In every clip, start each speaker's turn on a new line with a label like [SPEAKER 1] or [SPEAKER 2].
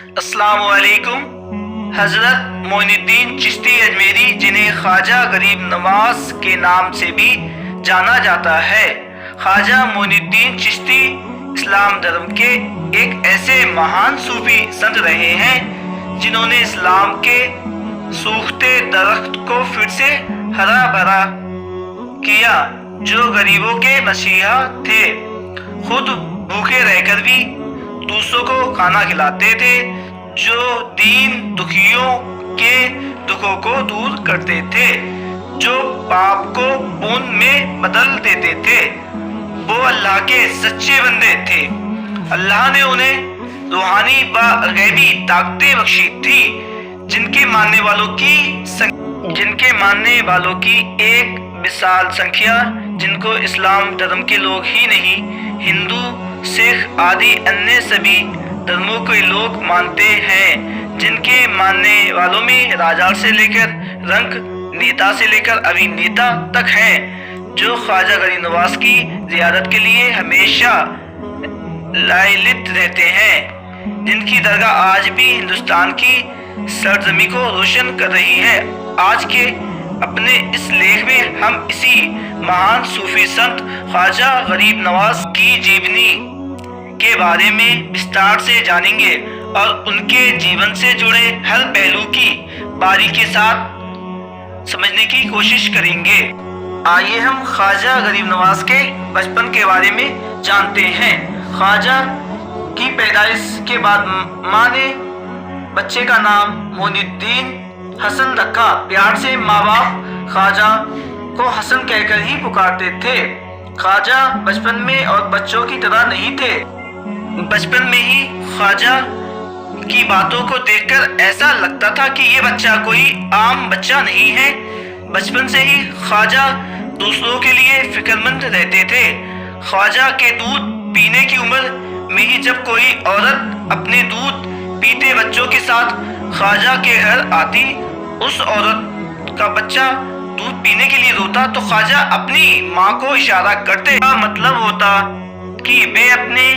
[SPEAKER 1] السلام علیکم۔ حضرت معین الدین چشتی اجمیری، جنہیں خواجہ غریب نواز کے نام سے بھی جانا جاتا ہے، خواجہ معین الدین چشتی اسلام دھرم کے ایک ایسے مہان صوفی سنت رہے ہیں جنہوں نے اسلام کے سوکھتے درخت کو پھر سے ہرا بھرا کیا، جو غریبوں کے مسیحا تھے، خود بھوکے رہ کر بھی دوسروں کو کھانا کھلاتے تھے، جو دین دکھیوں کے دکھوں کو دور کرتے تھے، جو پاپ کو پون میں بدل دیتے تھے، وہ اللہ کے سچے بندے تھے۔ اللہ نے انہیں روحانی و غیبی طاقتیں بخشی تھی، جن کے ماننے والوں کی ایک بسال سنکھیا، جن کو اسلام دھرم کے لوگ ہی نہیں، ہندو، سکھ آدی انیہ سبھی دھرموں کے لوگ مانتے ہیں، جن کے ماننے والوں میں راجا سے لے کر رنگ نیتا سے لے کر ابھینیتا تک ہیں، جو خواجہ غریب نواز کی زیارت کے لیے ہمیشہ لائلٹ رہتے ہیں، جن کی درگاہ آج بھی ہندوستان کی سرزمین کو روشن کر رہی ہے۔ آج کے اپنے اس لیکھ میں ہم اسی مہان صوفی سنت خواجہ غریب نواز کی جیونی کے بارے میں وستار سے جانیں گے اور ان کے جیون سے جڑے ہر پہلو کی باریکی کے ساتھ سمجھنے کی کوشش کریں گے۔ آئیے ہم خواجہ غریب نواز کے بچپن کے بارے میں جانتے ہیں۔ خواجہ کی پیدائش کے بعد ماں نے بچے کا نام معین الدین حسن رکھا۔ پیار سے ماں باپ خواجہ کو حسن کہہ کر ہی پکارتے تھے۔ خواجہ بچپن میں اور بچوں کی طرح نہیں تھے۔ بچپن میں ہی خواجہ کی باتوں کو دیکھ کر ایسا لگتا تھا کہ یہ بچہ کوئی عام بچہ نہیں ہے۔ بچپن سے ہی خواجہ دوسروں کے لیے فکر مند رہتے تھے۔ خواجہ کے دودھ پینے کی عمر میں ہی جب کوئی عورت اپنے دودھ پیتے بچوں کے ساتھ خواجہ کے گھر آتی، اس عورت کا بچہ دودھ پینے کے لیے روتا تو خواجہ اپنی ماں کو اشارہ کرتے، کا مطلب ہوتا کہ وہ اپنے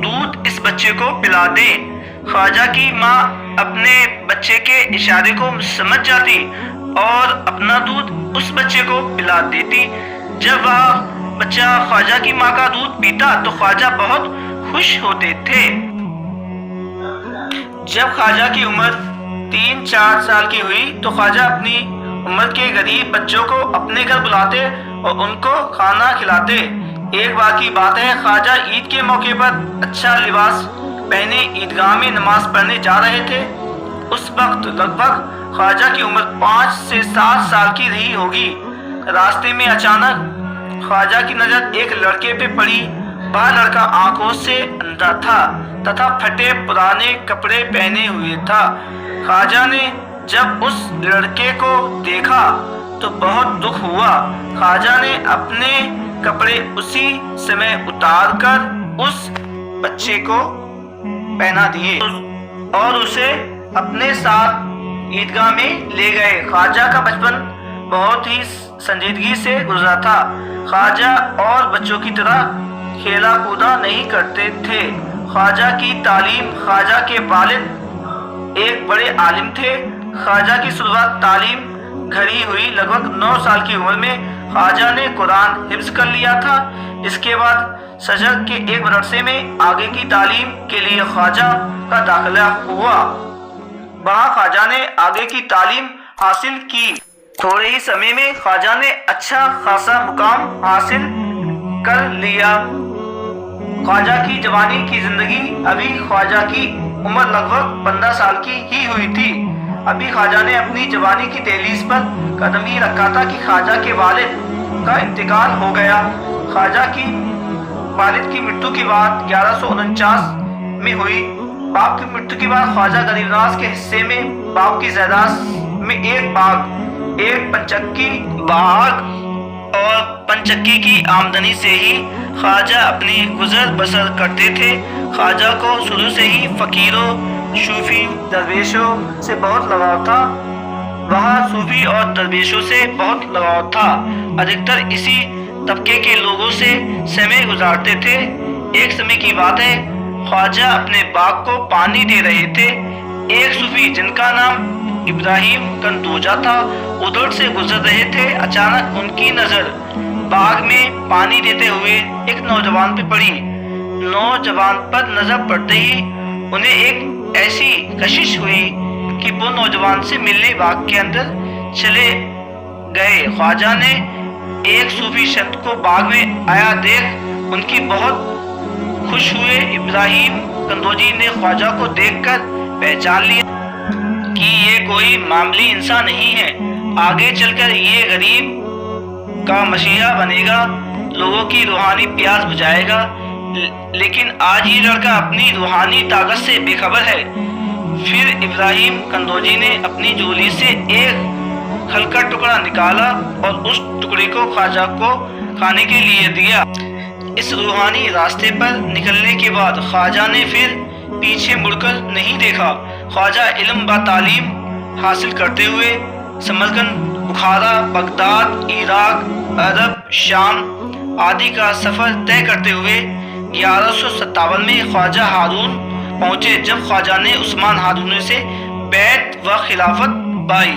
[SPEAKER 1] دودھ اس بچے کو پلا دیں۔ خواجہ کی ماں اپنے بچے کے اشارے کو سمجھ جاتی اور اپنا دودھ اس بچے کو پلا دیتی۔ جب وہ بچہ خواجہ کی ماں کا دودھ پیتا تو خواجہ بہت خوش ہوتے تھے۔ جب خواجہ کی عمر 3-4 سال کی ہوئی تو خواجہ اپنی عمر کے غریب بچوں کو اپنے گھر بلاتے اور ان کو کھانا کھلاتے۔ ایک بار کی بات ہے، خواجہ عید کے موقع پر اچھا لباس پہنے عیدگاہ میں نماز پڑھنے جا رہے تھے۔ اس وقت لگ بھگ خواجہ کی عمر 5 سے 7 سال کی رہی ہوگی۔ راستے میں اچانک خواجہ کی نظر ایک لڑکے پہ پڑی۔ وہ لڑکا آنکھوں سے اندھا تھا تتھا پھٹے پرانے کپڑے پہنے ہوئے تھا۔ خواجہ نے جب اس لڑکے کو دیکھا تو بہت دکھ ہوا۔ خواجہ نے اپنے کپڑے اسی سمے اتار کر اس بچے کو پہنا دیے اور اسے اپنے ساتھ عیدگاہ میں لے گئے۔ خواجہ کا بچپن بہت ہی سنجیدگی سے گزرا تھا۔ خواجہ اور بچوں کی طرح کھیلا کودا نہیں کرتے تھے۔ خواجہ کی تعلیم، خواجہ کے والد ایک بڑے عالم تھے۔ خواجہ کی شروعات تعلیم گھڑی ہوئی لگ بھگ 9 سال کی عمر میں۔ خواجہ نے قرآن حفظ کر لیا تھا۔ اس کے بعد شجر کے ایک مدرسے میں آگے کی تعلیم کے لیے خواجہ کا داخلہ ہوا۔ وہاں خواجہ نے آگے کی تعلیم حاصل کی۔ تھوڑے ہی سمے میں خواجہ نے اچھا خاصا مقام حاصل کر لیا۔ خواجہ کی جوانی کی زندگی، ابھی خواجہ کی عمر لگ بھگ 15 سال کی ہی ہوئی تھی۔ ابھی خواجہ نے اپنی جوانی کی دہلیز پر قدم ہی رکھا تھا کہ خواجہ کے والد کا انتقال ہو گیا۔ خواجہ کی والد کی مرتیو کی بات 1149 میں ہوئی۔ باپ کی مرتیو کے بعد خواجہ غریب نواز کے حصے میں باپ کی جائیداد میں ایک باغ، ایک پنچکی باغ اور پنچکی کی آمدنی سے ہی خواجہ اپنی گزر بسر کرتے تھے۔ خواجہ کو شروع سے ہی فقیروں، صوفی، درویشوں سے بہت لگاؤ تھا۔ وہاں صوفی اور درویشوں سے بہت لگاؤ تھا۔ ادھکتر اسی طبقے کے لوگوں سے سمے گزارتے تھے۔ ایک سمے کی بات ہے، خواجہ اپنے باغ کو پانی دے رہے تھے۔ ایک صوفی جن کا نام ابراہیم کندوجہ تھا ادھر سے گزر رہے تھے۔ اچانک ان کی نظر باغ میں پانی دیتے ہوئے ایک نوجوان پہ پڑی۔ نوجوان پر نظر پڑتے ہی انہیں ایک ایسی کشش ہوئی کہ وہ نوجوان سے ملنے باغ کے اندر چلے گئے۔ خواجہ نے ایک صوفی شخص کو باغ میں آیا دیکھ ان کی بہت خوش ہوئے۔ ابراہیم کندوجی نے خواجہ کو دیکھ کر پہچان لیا کہ یہ کوئی معمولی انسان نہیں ہے، آگے چل کر یہ غریب کا مشیرہ بنے گا، لوگوں کی روحانی پیاس بجھائے گا۔ لیکن آج یہ لڑکا اپنی روحانی طاقت سے بے خبر ہے۔ پھر ابراہیم کندوجی نے اپنی جھولی سے ایک پھل کا ٹکڑا نکالا اور اس ٹکڑے کو خواجہ کو کھانے کے لیے دیا۔ اس روحانی راستے پر نکلنے کے بعد خواجہ نے پھر پیچھے مڑ کر نہیں دیکھا۔ خواجہ علم و تعلیم حاصل کرتے ہوئے سمرقند، بخارا، بغداد، عراق، عرب، شام آدی کا سفر طے کرتے ہوئے 1157 میں خواجہ ہارون پہنچے، جب خواجہ نے عثمان ہارونی سے بیعت و خلافت پائی۔